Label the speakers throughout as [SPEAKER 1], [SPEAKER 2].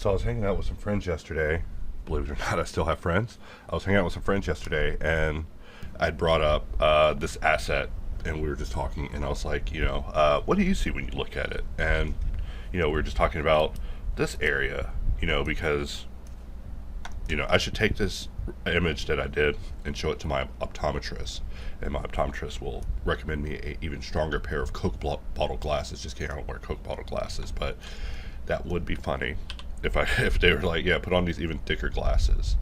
[SPEAKER 1] So I was hanging out with some friends yesterday. Believe it or not, I still have friends. I was hanging out with some friends yesterday, and I'd brought up this asset, and we were just talking, and I was like, what do you see when you look at it? And we were just talking about this area, because I should take this image that I did and show it to my optometrist, and my optometrist will recommend me a even stronger pair of Coke bottle glasses. Just kidding, I don't wear Coke bottle glasses, but that would be funny if they were like, yeah, put on these even thicker glasses.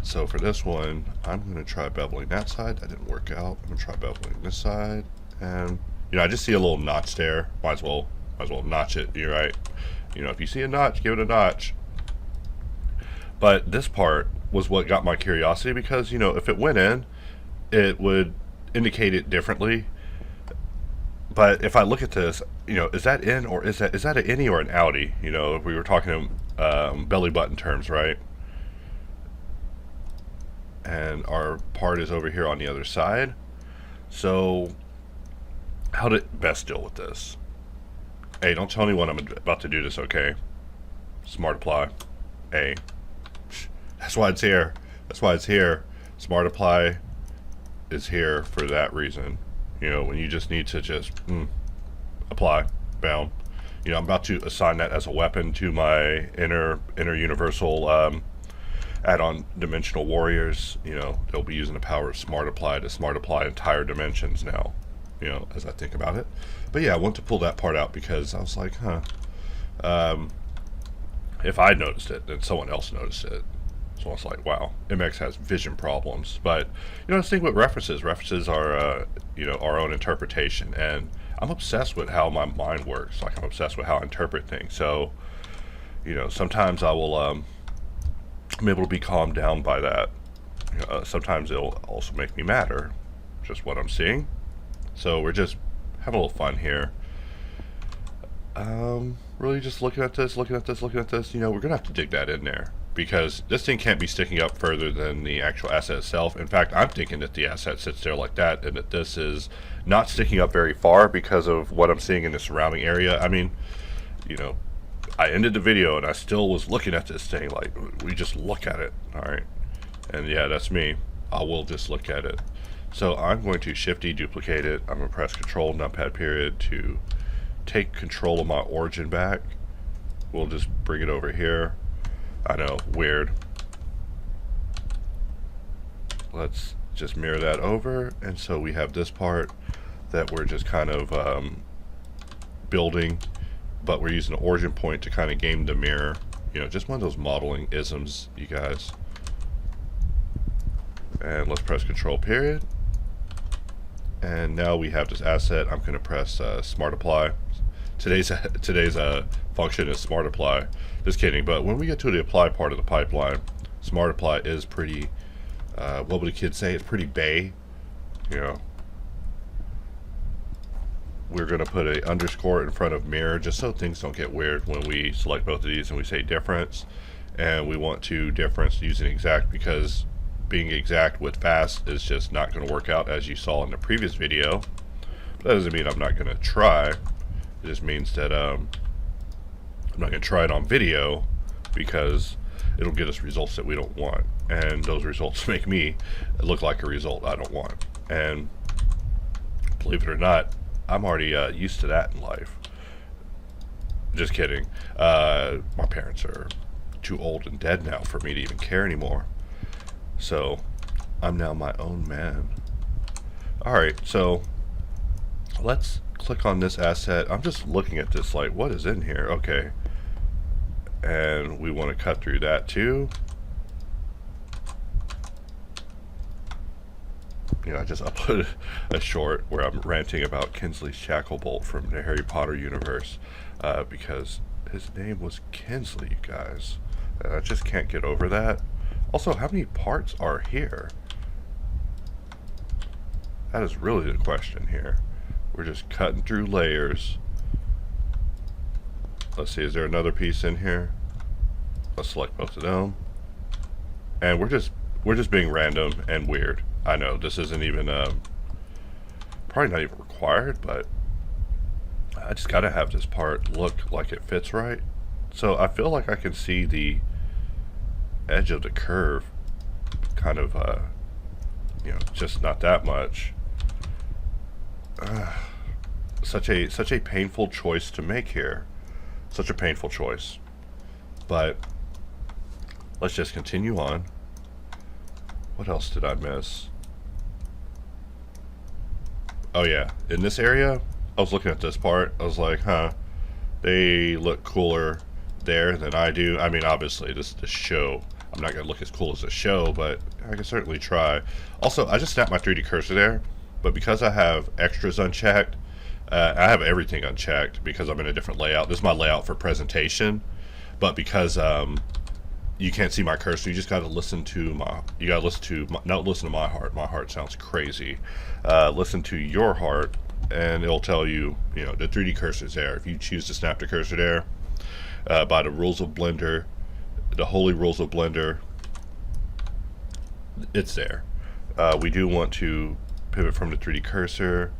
[SPEAKER 1] So for this one, I'm gonna try beveling that side. That didn't work out. I'm gonna try beveling this side, and I just see a little notch there. Might as well notch it. You're right. If you see a notch, give it a notch. But this part was what got my curiosity, because if it went in, it would indicate it differently. But if I look at this, is that in, or is that an innie or an outie? If we were talking belly button terms, right? And our part is over here on the other side. So how to best deal with this? Hey, don't tell anyone I'm about to do this, okay? Smart apply. A. That's why it's here. That's why it's here. Smart apply is here for that reason. When you just need to just apply, bound. I'm about to assign that as a weapon to my inner universal add-on dimensional warriors. They'll be using the power of smart apply to smart apply entire dimensions now, as I think about it. But yeah, I want to pull that part out because I was like, if I noticed it, then someone else noticed it. So I was like, wow, MX has vision problems. But let's think with references. References are our own interpretation, and I'm obsessed with how my mind works. Like, I'm obsessed with how I interpret things. So sometimes I will I'm able to be calmed down by that. Sometimes it'll also make me madder, just what I'm seeing. So we're just having a little fun here. Really just looking at this. We're gonna have to dig that in there, because this thing can't be sticking up further than the actual asset itself. In fact, I'm thinking that the asset sits there like that, and that this is not sticking up very far because of what I'm seeing in the surrounding area. I mean, I ended the video and I still was looking at this thing like, we just look at it, alright? And yeah, that's me. I will just look at it. So I'm going to Shift-D duplicate it. I'm going to press Control Numpad period to take control of my origin back. We'll just bring it over here. I know, weird. Let's just mirror that over, and so we have this part that we're just kind of building, but we're using the origin point to kind of game the mirror. Just one of those modeling isms, you guys. And let's press Control period. And now we have this asset. I'm going to press Smart Apply. Today's function is Smart Apply. Just kidding, but when we get to the apply part of the pipeline, Smart Apply is pretty, what would the kids say? It's pretty bae. We're going to put a underscore in front of mirror, just so things don't get weird when we select both of these and we say difference. And we want to difference using exact, because being exact with fast is just not going to work out, as you saw in the previous video. But that doesn't mean I'm not going to try. It just means that I'm not going to try it on video, because it'll get us results that we don't want, and those results make me look like a result I don't want. And believe it or not, I'm already used to that in life. Just kidding. My parents are too old and dead now for me to even care anymore, so I'm now my own man. Alright, so let's click on this asset. I'm just looking at this like, what is in here? Okay. And we want to cut through that too. I just uploaded a short where I'm ranting about Kinsley's Shacklebolt from the Harry Potter universe, because his name was Kinsley, you guys. I just can't get over that. Also, how many parts are here? That is really the question here. We're just cutting through layers. Let's see, is there another piece in here? Let's select both of them. And we're just being random and weird. I know this isn't even probably not even required, but I just gotta have this part look like it fits right. So I feel like I can see the edge of the curve, kind of, just not that much. Such a painful choice to make here. Such a painful choice. But let's just continue on. What else did I miss? Oh yeah, in this area, I was looking at this part. I was like, huh, they look cooler there than I do. I mean, obviously, this is the show. I'm not going to look as cool as the show, but I can certainly try. Also, I just snapped my 3D cursor there, but because I have extras unchecked, I have everything unchecked because I'm in a different layout. This is my layout for presentation, but because you can't see my cursor, you just got to listen to my, not listen to my heart. My heart sounds crazy. Listen to your heart, and it'll tell you, the 3D cursor is there. If you choose to snap the cursor there, by the rules of Blender, the holy rules of Blender, it's there. We do want to pivot from the 3D cursor.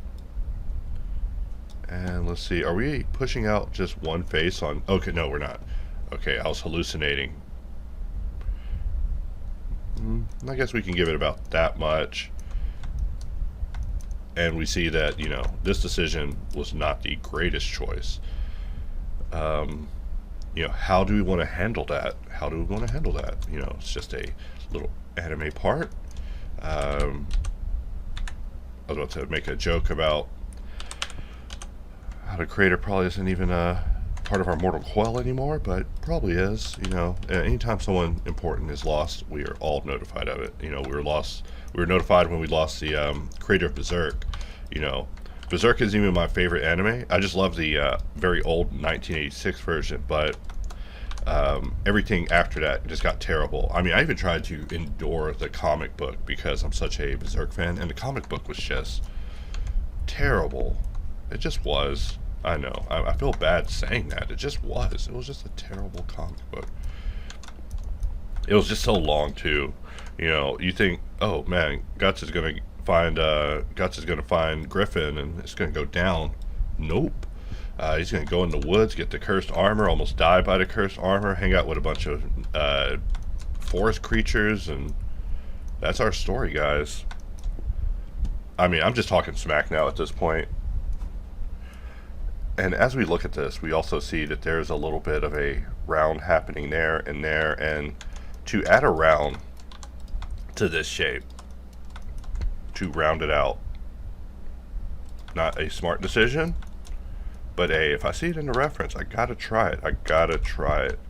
[SPEAKER 1] And let's see, are we pushing out just one face on, okay, no, we're not. Okay, I was hallucinating. I guess we can give it about that much. And we see that, this decision was not the greatest choice. How do we want to handle that? How do we want to handle that? It's just a little anime part. I was about to make a joke about how the creator probably isn't even a part of our mortal coil anymore, but probably is. Anytime someone important is lost, we are all notified of it. We were notified when we lost the creator of Berserk. Berserk isn't even my favorite anime. I just love the very old 1986 version, but everything after that just got terrible. I mean, I even tried to endure the comic book because I'm such a Berserk fan, and the comic book was just terrible. It just was. I know. I feel bad saying that. It just was. It was just a terrible comic book. It was just so long too. You think, oh man, Guts is gonna find Griffin and it's gonna go down. Nope. He's gonna go in the woods, get the cursed armor, almost die by the cursed armor, hang out with a bunch of forest creatures, and that's our story, guys. I mean, I'm just talking smack now at this point. And as we look at this, we also see that there's a little bit of a round happening there, and to add a round to this shape, to round it out, not a smart decision, but if I see it in the reference, I gotta try it.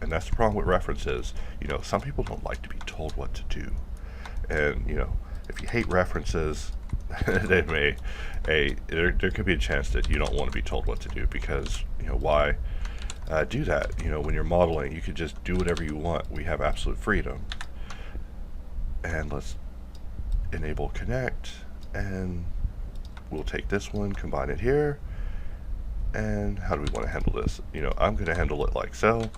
[SPEAKER 1] And that's the problem with references. Some people don't like to be told what to do, and if you hate references, there could be a chance that you don't want to be told what to do, because why do that? When you're modeling, you can just do whatever you want. We have absolute freedom. And let's enable connect, and we'll take this one, combine it here. And how do we want to handle this? I'm going to handle it like so,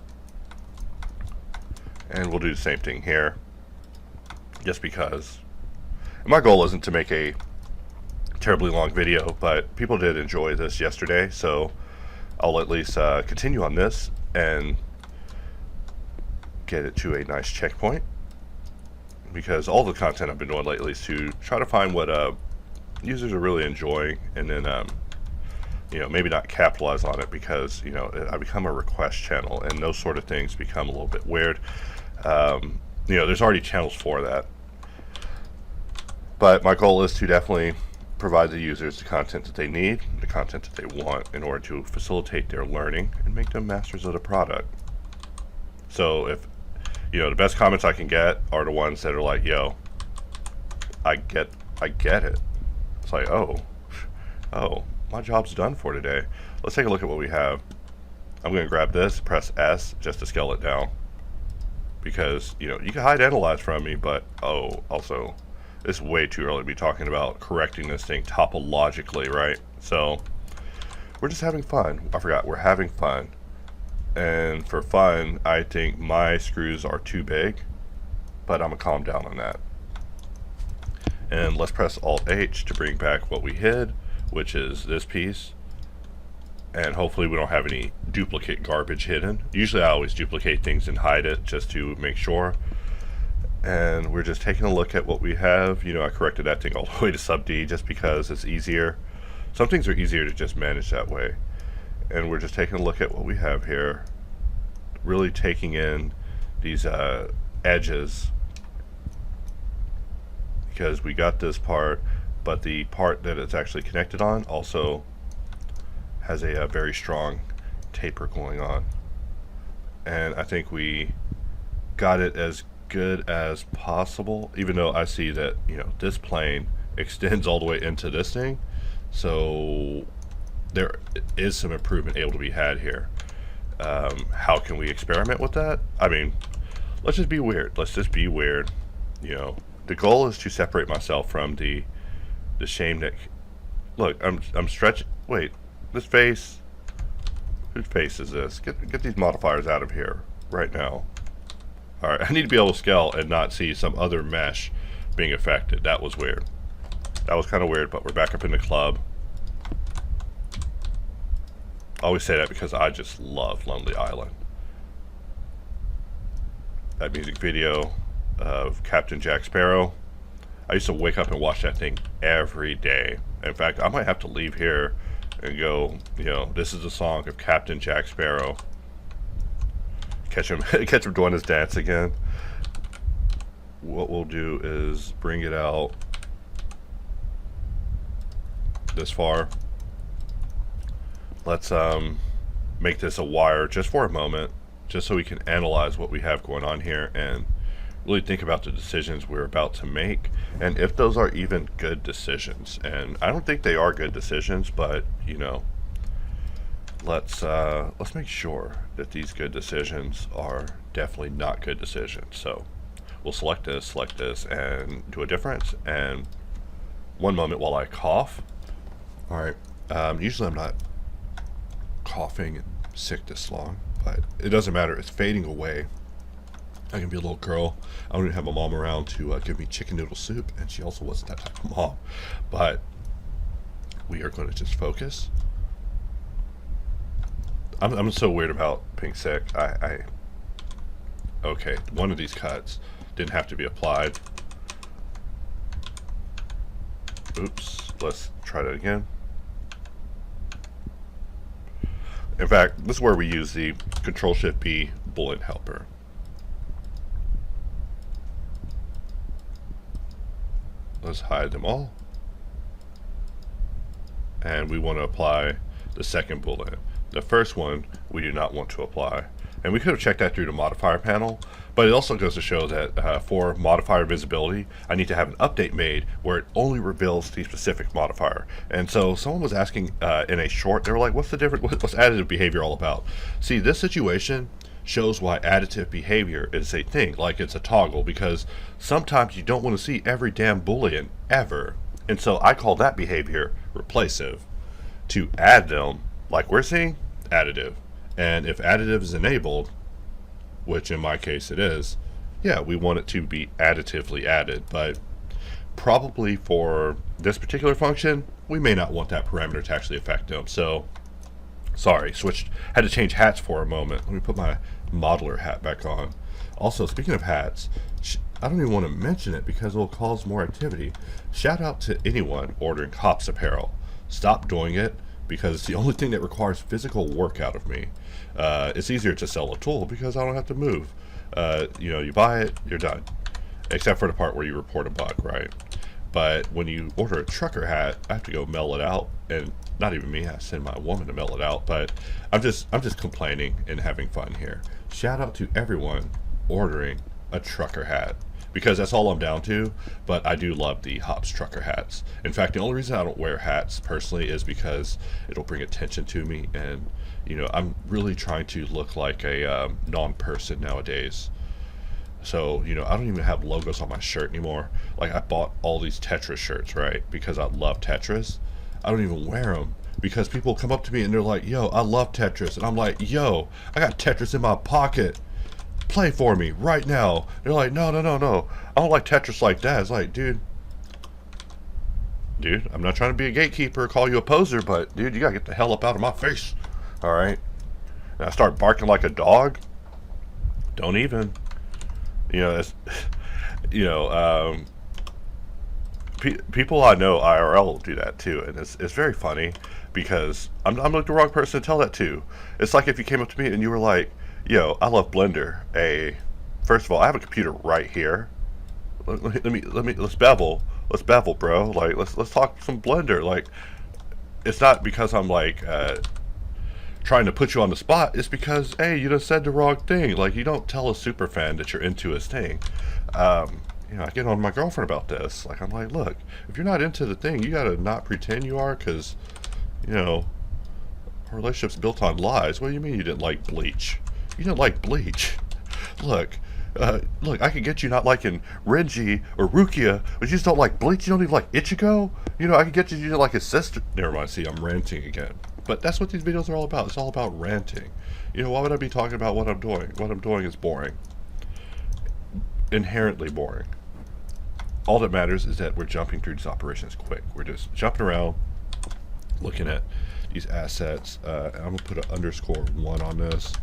[SPEAKER 1] and we'll do the same thing here, just because. And my goal isn't to make a terribly long video, but people did enjoy this yesterday, so I'll at least continue on this and get it to a nice checkpoint, because all the content I've been doing lately is to try to find what users are really enjoying, and then maybe not capitalize on it, because I become a request channel, and those sort of things become a little bit weird. There's already channels for that, but my goal is to definitely provide the users the content that they need, the content that they want, in order to facilitate their learning and make them masters of the product. So if the best comments I can get are the ones that are like, yo, I get it. It's like, oh, my job's done for today. Let's take a look at what we have. I'm going to grab this, press S just to scale it down, because you can hide analyze from me, but also it's way too early to be talking about correcting this thing topologically, right? So we're just having fun. I forgot, we're having fun. And for fun, I think my screws are too big, but I'm gonna calm down on that. And let's press Alt H to bring back what we hid, which is this piece. and hopefully we don't have any duplicate garbage hidden. Usually I always duplicate things and hide it just to make sure. And we're just taking a look at what we have. I corrected that thing all the way to sub D just because it's easier. Some things are easier to just manage that way. And we're just taking a look at what we have here, really taking in these edges, because we got this part, but the part that it's actually connected on also has a very strong taper going on. And I think we got it as good as possible, even though I see that this plane extends all the way into this thing, so there is some improvement able to be had here. How can we experiment with that? I mean, let's just be weird. The goal is to separate myself from the shame that, look, I'm stretching. Wait, this face, whose face is this? Get these modifiers out of here right now. Alright, I need to be able to scale and not see some other mesh being affected. That was weird. That was kind of weird, but we're back up in the club. I always say that because I just love Lonely Island. That music video of Captain Jack Sparrow. I used to wake up and watch that thing every day. In fact, I might have to leave here and go, this is the song of Captain Jack Sparrow. Catch him doing his dance again. What we'll do is bring it out this far. Let's make this a wire just for a moment, just so we can analyze what we have going on here and really think about the decisions we're about to make, and if those are even good decisions. And I don't think they are good decisions, but let's make sure that these good decisions are definitely not good decisions. So we'll select this, and do a difference. And one moment while I cough. All right. Usually I'm not coughing and sick this long, but it doesn't matter. It's fading away. I can be a little girl. I don't even have a mom around to give me chicken noodle soup, and she also wasn't that type of mom. But we are going to just focus. I'm so weird about being sick. Okay, one of these cuts didn't have to be applied. Oops, let's try that again. In fact, this is where we use the Control-Shift-B boolean helper. Let's hide them all. And we want to apply the second boolean. The first one we do not want to apply. And we could have checked that through the modifier panel, but it also goes to show that for modifier visibility, I need to have an update made where it only reveals the specific modifier. And so someone was asking in a short, they were like, what's the difference, what's additive behavior all about? See, this situation shows why additive behavior is a thing, like it's a toggle, because sometimes you don't want to see every damn boolean ever. And so I call that behavior replacive. To add them, like we're seeing, additive. And if additive is enabled, which in my case it is, yeah, we want it to be additively added. But probably for this particular function, we may not want that parameter to actually affect them. So, sorry, had to change hats for a moment. Let me put my modeler hat back on. Also, speaking of hats, I don't even want to mention it because it will cause more activity. Shout out to anyone ordering Hops apparel. Stop doing it, because it's the only thing that requires physical work out of me. It's easier to sell a tool because I don't have to move. You buy it, you're done. Except for the part where you report a bug, right? But when you order a trucker hat, I have to go mail it out, and not even me, I send my woman to mail it out. But I'm just complaining and having fun here. Shout out to everyone ordering a trucker hat, because that's all I'm down to. But I do love the Hops trucker hats. In fact, the only reason I don't wear hats personally is because it'll bring attention to me, and I'm really trying to look like a non-person nowadays. So I don't even have logos on my shirt anymore. Like, I bought all these Tetris shirts, right, because I love Tetris. I don't even wear them because people come up to me and they're like, yo, I love Tetris, and I'm like, yo, I got Tetris in my pocket, play for me right now. They're like, no, I don't like Tetris like that. It's like, dude, I'm not trying to be a gatekeeper or call you a poser, but dude, you gotta get the hell up out of my face. All right, and I start barking like a dog. Don't even, you know, it's, you know, people I know IRL do that too, and it's very funny because I'm like the wrong person to tell that to. It's like if you came up to me and you were like, "Yo, I love Blender." First of all, I have a computer right here. Let's bevel, bro. Like, let's talk some Blender. Like, it's not because I'm like trying to put you on the spot. It's because, hey, you just said the wrong thing. Like, you don't tell a super fan that you're into his thing. I get on my girlfriend about this. Like, I'm like, look, if you're not into the thing, you gotta not pretend you are, because, you know, our relationship's built on lies. What do you mean you didn't like Bleach? You didn't like Bleach. Look, I could get you not liking Renji or Rukia, but you just don't like Bleach. You don't even like Ichigo. I could get you to like his sister. Never mind. See, I'm ranting again. But that's what these videos are all about. It's all about ranting. Why would I be talking about what I'm doing? What I'm doing is boring. Inherently boring. All that matters is that we're jumping through these operations quick. We're just jumping around, looking at these assets. And I'm going to put an _1 on this.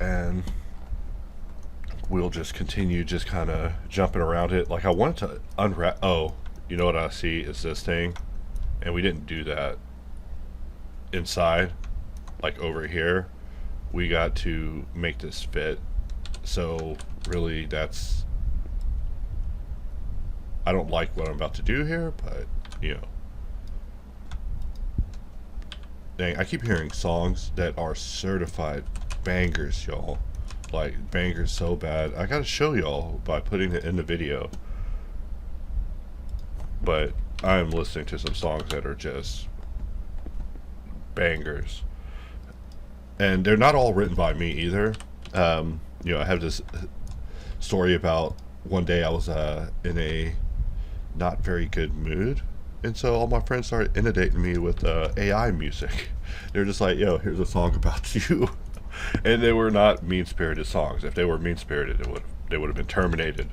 [SPEAKER 1] And we'll just continue just kind of jumping around it. Like, I wanted to unwrap. Oh, you know what I see is this thing. And we didn't do that inside. Like over here, we got to make this fit. So really, I don't like what I'm about to do here, but dang, I keep hearing songs that are certified bangers, y'all. Like, bangers so bad. I gotta show y'all by putting it in the video. But I'm listening to some songs that are just bangers. And they're not all written by me either. I have this story about one day I was in a not very good mood, and so all my friends started inundating me with AI music. They're just like, "Yo, here's a song about you," and they were not mean-spirited songs. If they were mean-spirited, they would have been terminated.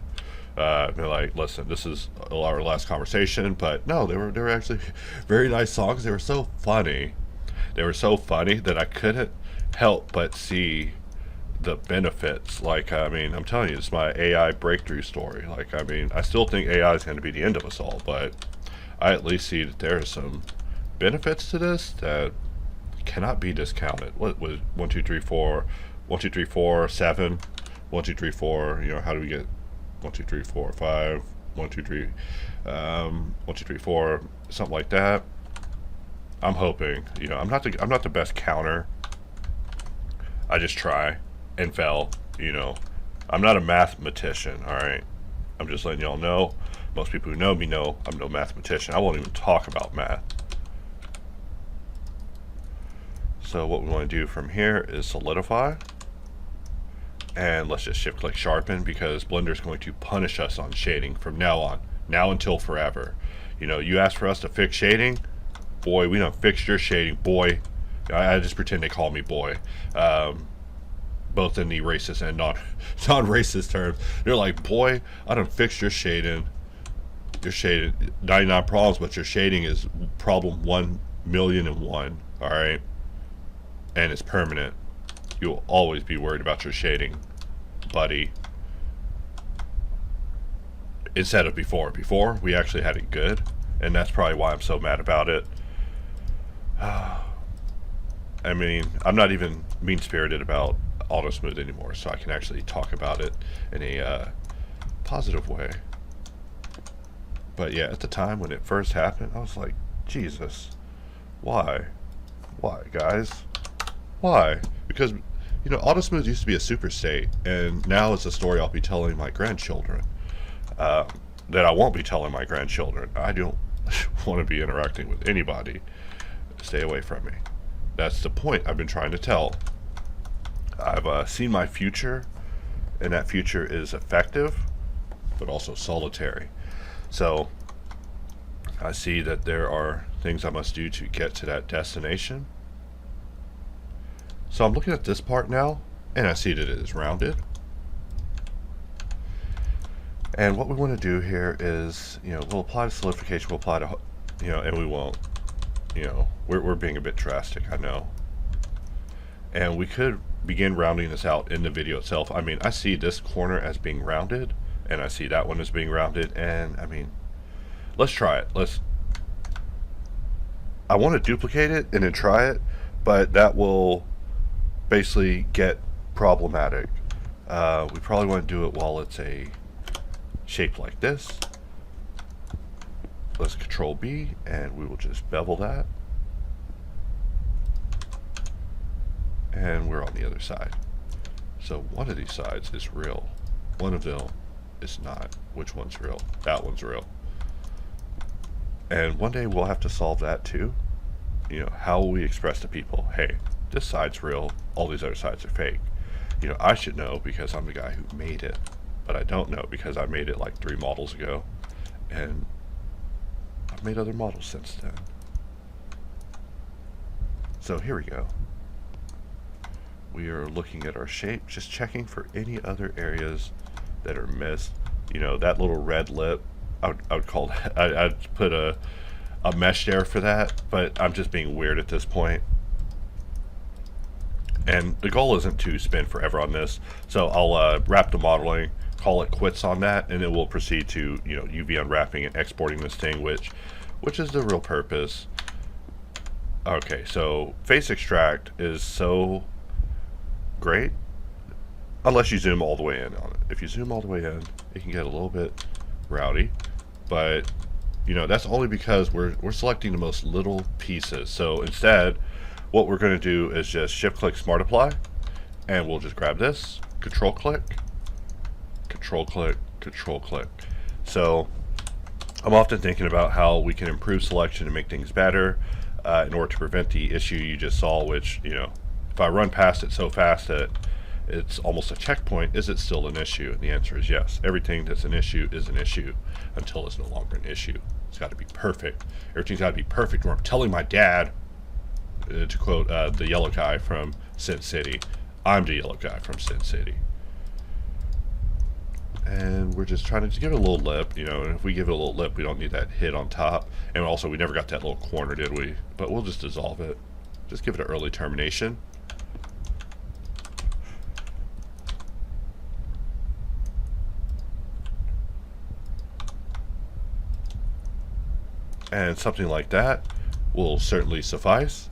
[SPEAKER 1] They're like, "Listen, this is our last conversation," but no, they were actually very nice songs. They were so funny. They were so funny that I couldn't help but see the benefits. Like, I'm telling you, it's my AI breakthrough story. Like, I still think AI is going to be the end of us all, but I at least see that there are some benefits to this that cannot be discounted. What was 1 2 3 4 1 2 3 4 7 1 2 3 4? How do we get 1 2 3 4 5 1 2 3 1 2 3 4, something like that? I'm hoping. I'm not the best counter. I just try and fail. I'm not a mathematician. All right, I'm just letting y'all know. Most people who know me know I'm no mathematician. I won't even talk about math. So what we want to do from here is solidify, and let's just shift click sharpen, because Blender is going to punish us on shading from now on, now until forever. You asked for us to fix shading, boy, we done fixed your shading, boy. I just pretend they call me boy, both in the racist and non-racist terms. They're like, boy, I done fixed your shading. Your shading, 99 problems, but your shading is problem 1,000,001. All right, and it's permanent. You'll always be worried about your shading, buddy. Instead of before. Before, we actually had it good, and that's probably why I'm so mad about it. I'm not even mean-spirited about auto smooth anymore, so I can actually talk about it in a positive way. But yeah, at the time when it first happened, I was like, Jesus, why guys, why? Because auto smooth used to be a super state, and now it's a story I'll be telling my grandchildren, that I won't be telling my grandchildren. I don't want to be interacting with anybody. Stay away from me. That's the point I've been trying to tell. I've seen my future, and that future is effective, but also solitary. So I see that there are things I must do to get to that destination. So I'm looking at this part now, and I see that it is rounded. And what we want to do here is, we'll apply to solidification, we'll apply to, and we won't. We're being a bit drastic, I know. And we could begin rounding this out in the video itself. I mean, I see this corner as being rounded, and I see that one as being rounded, and I mean, let's try it. I want to duplicate it and then try it, but that will basically get problematic. We probably want to do it while it's a shape like this. Let's Control B, and we will just bevel that. And we're on the other side. So one of these sides is real. One of them is not. Which one's real? That one's real. And one day we'll have to solve that too. You know, how will we express to people, hey, this side's real, all these other sides are fake. You know, I should know because I'm the guy who made it, but I don't know because I made it like 3 models ago, and I've made other models since then. So here we go. We are looking at our shape, just checking for any other areas that are missed. You know, that little red lip, I would call that, I'd put a mesh there for that, but I'm just being weird at this point. And the goal isn't to spend forever on this, so I'll wrap the modeling, call it quits on that, and then we'll proceed to, you know, UV unwrapping and exporting this thing, which is the real purpose. Okay, so face extract is so great unless you zoom all the way in on it. If you zoom all the way in, it can get a little bit rowdy, but you know, that's only because we're selecting the most little pieces. So instead, what we're going to do is just shift click Smart Apply, and we'll just grab this, control click, control click, control click. So I'm often thinking about how we can improve selection and make things better in order to prevent the issue you just saw, which, you know, if I run past it so fast that it's almost a checkpoint, is it still an issue? And the answer is yes. Everything that's an issue is an issue until it's no longer an issue. It's got to be perfect. Everything's got to be perfect. Or I'm telling my dad, to quote the yellow guy from Sin City, I'm the yellow guy from Sin City. And we're just trying to give it a little lip, you know, and if we give it a little lip, we don't need that hit on top. And also, we never got that little corner, did we? But we'll just dissolve it. Just give it an early termination. And something like that will certainly suffice.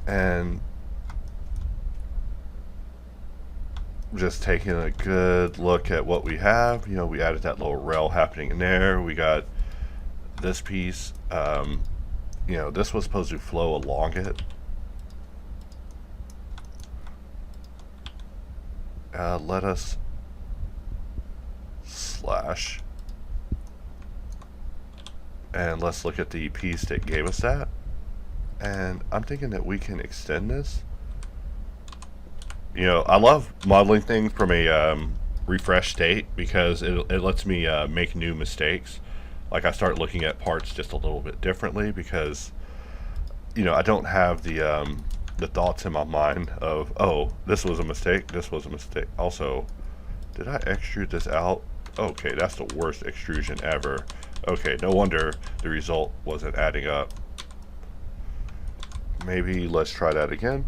[SPEAKER 1] And just taking a good look at what we have, you know, we added that little rail happening in there. We got this piece, you know, this was supposed to flow along it. Let us slash, and let's look at the piece that gave us that. And I'm thinking that we can extend this. You know, I love modeling things from a refresh state because it lets me make new mistakes. Like, I start looking at parts just a little bit differently because, you know, I don't have the thoughts in my mind of, oh, this was a mistake, this was a mistake. Also, did I extrude this out? Okay, that's the worst extrusion ever. Okay, no wonder the result wasn't adding up. Maybe let's try that again.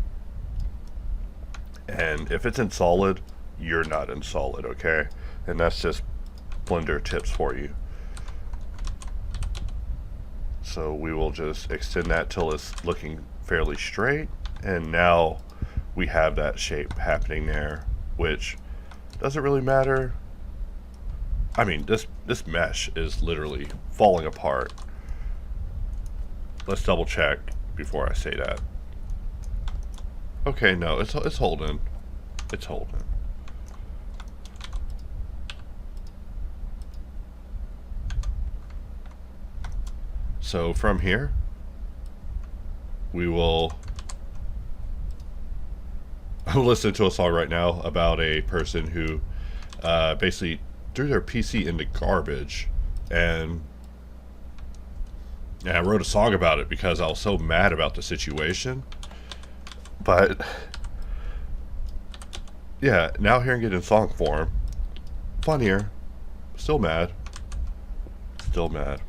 [SPEAKER 1] And if it's in solid, you're not in solid, okay? And that's just Blender tips for you. So we will just extend that till it's looking fairly straight. And now we have that shape happening there, which doesn't really matter. I mean, this mesh is literally falling apart. Let's double check before I say that. Okay, no, it's holding. It's holding. So from here, we will listen to a song right now about a person who basically threw their PC into garbage, and I wrote a song about it because I was so mad about the situation. But yeah, now hearing it in song form, funnier, still mad, still mad.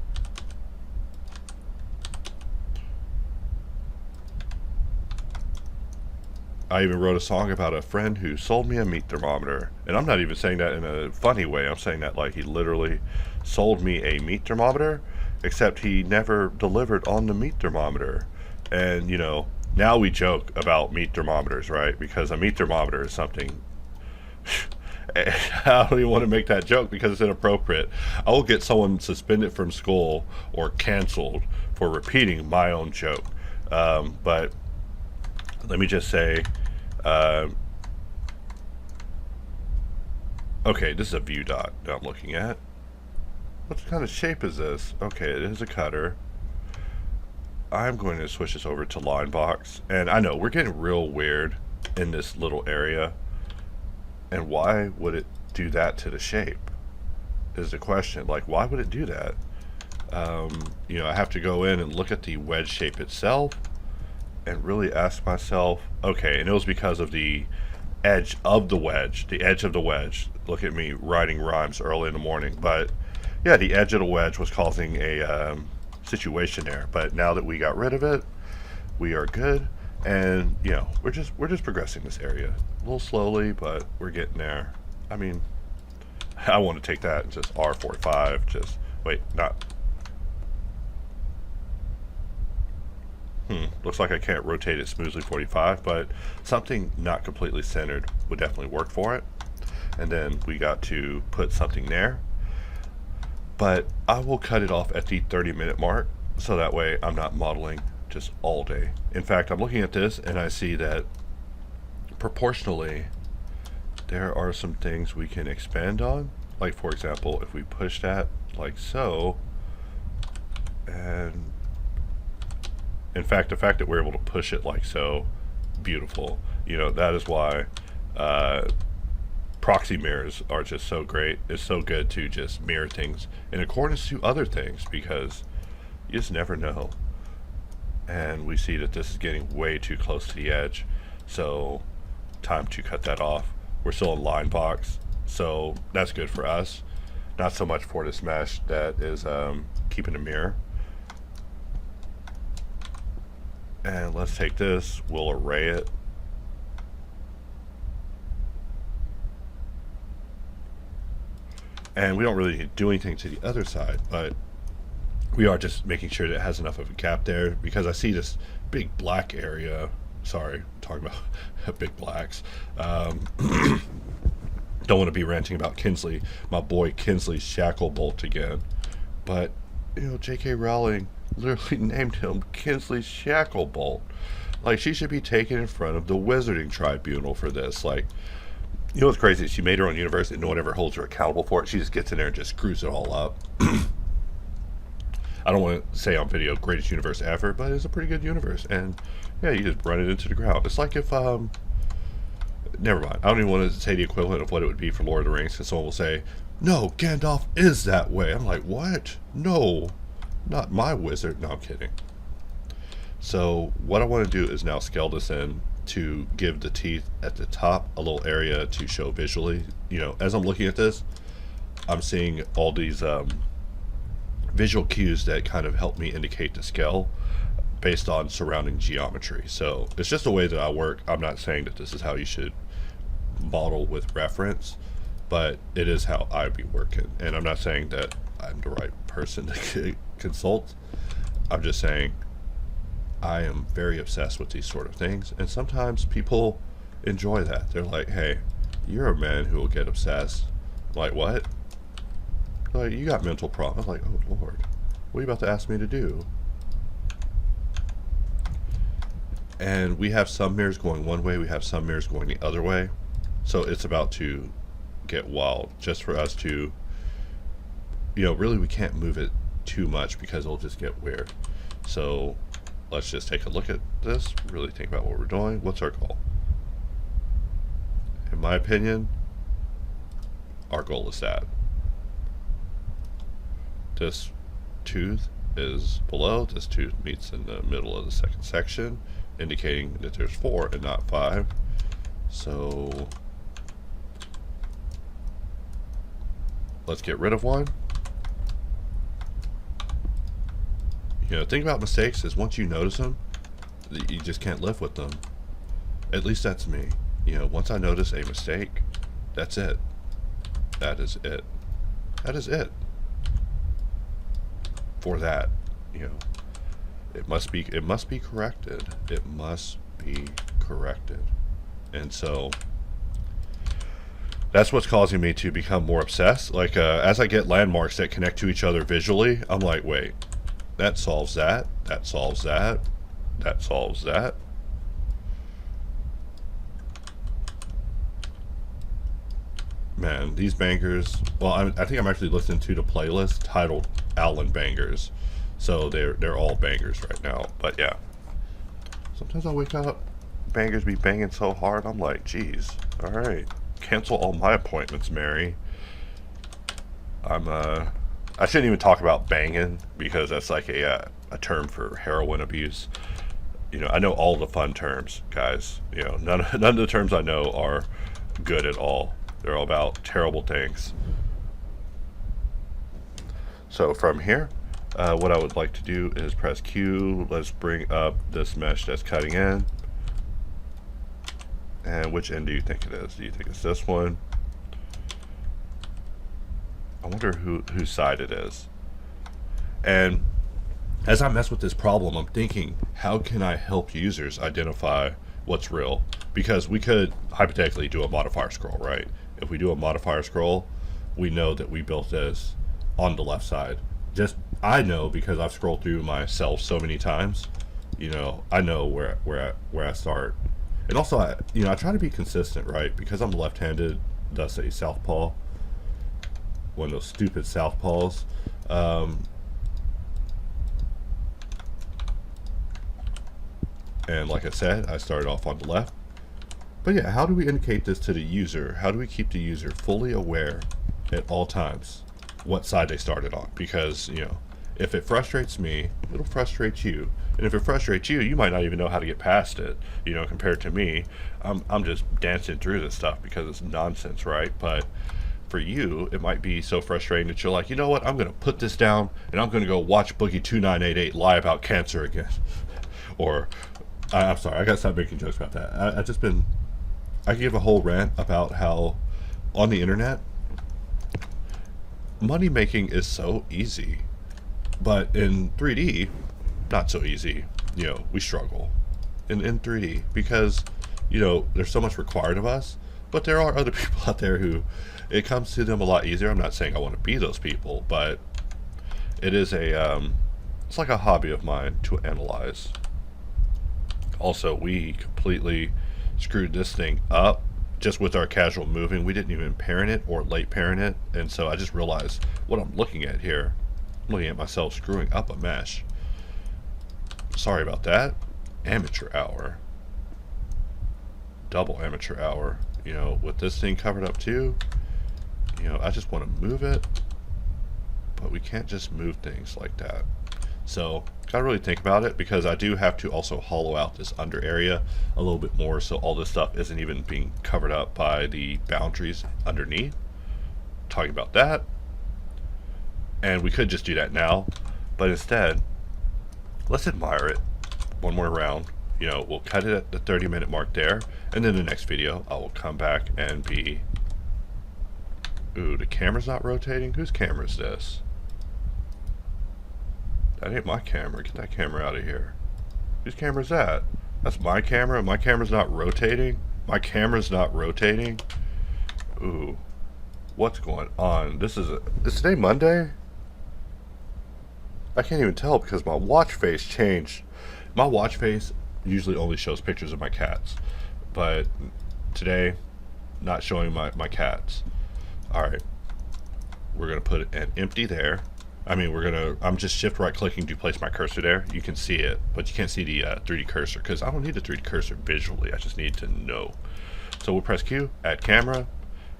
[SPEAKER 1] I even wrote a song about a friend who sold me a meat thermometer. And I'm not even saying that in a funny way. I'm saying that like he literally sold me a meat thermometer, except he never delivered on the meat thermometer. And, you know, now we joke about meat thermometers, right? Because a meat thermometer is something. I don't even want to make that joke because it's inappropriate. I will get someone suspended from school or canceled for repeating my own joke. But let me just say, okay, this is a view dot that I'm looking at. What kind of shape is this? Okay, it is a cutter. I'm going to switch this over to line box. And I know we're getting real weird in this little area. And why would it do that to the shape is the question. Like, why would it do that? You know, I have to go in and look at the wedge shape itself and really ask myself, okay, and it was because of the edge of the wedge, Look at me writing rhymes early in the morning. But yeah, the edge of the wedge was causing a situation there. But now that we got rid of it, we are good. And you know, we're just progressing this area a little slowly, but we're getting there. I mean, I want to take that and just R45. Just wait, not. Looks like I can't rotate it smoothly 45, but something not completely centered would definitely work for it. And then we got to put something there. But I will cut it off at the 30-minute mark, so that way I'm not modeling just all day. In fact, I'm looking at this and I see that proportionally there are some things we can expand on. Like, for example, if we push that like so, and in fact, the fact that we're able to push it like so, beautiful. You know, that is why proxy mirrors are just so great. It's so good to just mirror things in accordance to other things, because you just never know. And we see that this is getting way too close to the edge, so time to cut that off. We're still in line box, so that's good for us. Not so much for this mesh that is keeping the mirror. And let's take this, we'll array it. And we don't really do anything to the other side, but we are just making sure that it has enough of a gap there, because I see this big black area. Sorry, I'm talking about big blacks. Don't want to be ranting about Kinsley, my boy Kinsley Shacklebolt again. But, you know, J.K. Rowling literally named him Kinsley Shacklebolt. Like, she should be taken in front of the Wizarding Tribunal for this. Like, you know what's crazy? She made her own universe and no one ever holds her accountable for it. She just gets in there and just screws it all up. I don't want to say on video greatest universe ever, but it's a pretty good universe. And yeah, you just run it into the ground. It's like if never mind. I don't even want to say the equivalent of what it would be for Lord of the Rings, because someone will say, no, Gandalf is that way. I'm like, what? No, not my wizard. No, I'm kidding. So what I want to do is now scale this in to give the teeth at the top a little area to show visually. You know, as I'm looking at this, I'm seeing all these visual cues that kind of help me indicate the scale based on surrounding geometry. So it's just a way that I work. I'm not saying that this is how you should model with reference, but it is how I be working. And I'm not saying that I'm the right person to consult. I'm just saying I am very obsessed with these sort of things, and sometimes people enjoy that. They're like, hey, you're a man who will get obsessed. I'm like, what? Like, you got mental problems. I'm like, oh Lord, what are you about to ask me to do? And we have some mirrors going one way, we have some mirrors going the other way. So it's about to get wild, just for us to, you know, really we can't move it too much because it'll just get weird. So let's just take a look at this, really think about what we're doing. What's our goal? In my opinion, our goal is that this tooth is below, this tooth meets in the middle of the second section, indicating that there's 4 and not 5. So let's get rid of one. You know, the thing about mistakes is once you notice them, you just can't live with them. At least that's me. You know, once I notice a mistake, that's it. That is it. That is it. For that, you know, it must be corrected. It must be corrected. And so that's what's causing me to become more obsessed. Like, as I get landmarks that connect to each other visually, I'm like, wait, that solves that. That solves that. That solves that. Man, these bangers. Well, I think I'm actually listening to the playlist titled Allen Bangers, so they're all bangers right now. But yeah, sometimes I wake up, bangers be banging so hard. I'm like, geez, all right, cancel all my appointments, Mary. I shouldn't even talk about banging because that's like a term for heroin abuse. You know, I know all the fun terms, guys. You know, none of the terms I know are good at all. They're all about terrible things. So from here, what I would like to do is press Q. Let's bring up this mesh that's cutting in. And which end do you think it is? Do you think it's this one? I wonder whose side it is. And as I mess with this problem, I'm thinking, how can I help users identify what's real? Because we could hypothetically do a modifier scroll, right? If we do a modifier scroll, we know that we built this on the left side. Just, I know because I've scrolled through myself so many times, you know, I know where I start. And also, I try to be consistent, right? Because I'm left-handed, thus a southpaw, one of those stupid southpaws. And like I said, I started off on the left. But yeah, how do we indicate this to the user? How do we keep the user fully aware at all times what side they started on? Because, you know, if it frustrates me, it'll frustrate you. And if it frustrates you, you might not even know how to get past it. You know, compared to me, I'm just dancing through this stuff because it's nonsense, right? But for you, it might be so frustrating that you're like, you know what, I'm going to put this down and I'm going to go watch Boogie 2988 lie about cancer again. Or, I'm sorry, I got to stop making jokes about that. I give a whole rant about how on the internet, money making is so easy, but in 3D, not so easy. You know, we struggle in 3D because, you know, there's so much required of us, but there are other people out there who it comes to them a lot easier. I'm not saying I want to be those people, but it is it's like a hobby of mine to analyze. Also, we completely screwed this thing up just with our casual moving. We didn't even parent it or late parent it, and so I just realized what I'm looking at here. I'm looking at myself screwing up a mesh. Sorry about that. Amateur hour. Double amateur hour. You know, with this thing covered up too, you know, I just want to move it, but we can't just move things like that. So gotta really think about it, because I do have to also hollow out this under area a little bit more so all this stuff isn't even being covered up by the boundaries underneath. Talking about that, and we could just do that now, but instead let's admire it one more round. You know, we'll cut it at the 30-minute mark there, and then the next video I will come back and be, ooh, the camera's not rotating. Whose camera is this? That ain't my camera. Get that camera out of here. Whose camera is that? That's my camera. My camera's not rotating. My camera's not rotating. Ooh, what's going on? Is today Monday? I can't even tell because my watch face changed. My watch face usually only shows pictures of my cats, but today, not showing my cats. Alright, we're gonna put an empty there. I'm just shift right clicking to place my cursor there. You can see it, but you can't see the 3D cursor because I don't need the 3D cursor visually. I just need to know. So we'll press Q, add camera,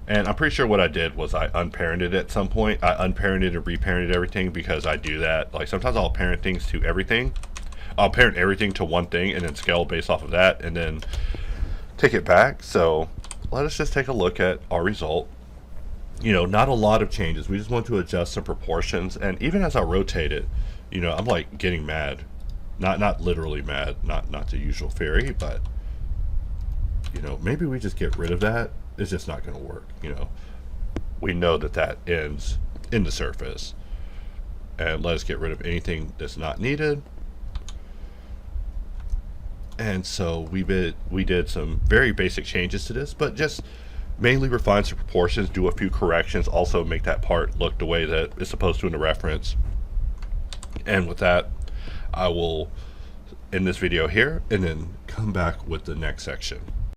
[SPEAKER 1] and I'm pretty sure what I did was I unparented at some point. I unparented and reparented everything because I do that. Like sometimes I'll parent things to everything. I'll parent everything to one thing and then scale based off of that and then take it back. So let us just take a look at our result. You know, not a lot of changes. We just want to adjust some proportions, and even as I rotate it, you know, I'm like getting mad. Not literally mad, not the usual fairy, but maybe we just get rid of that. It's just not going to work. We know that ends in the surface. And let us get rid of anything that's not needed. And so we did some very basic changes to this, but just mainly refine some proportions, do a few corrections, also make that part look the way that it's supposed to in the reference. And with that, I will end this video here and then come back with the next section.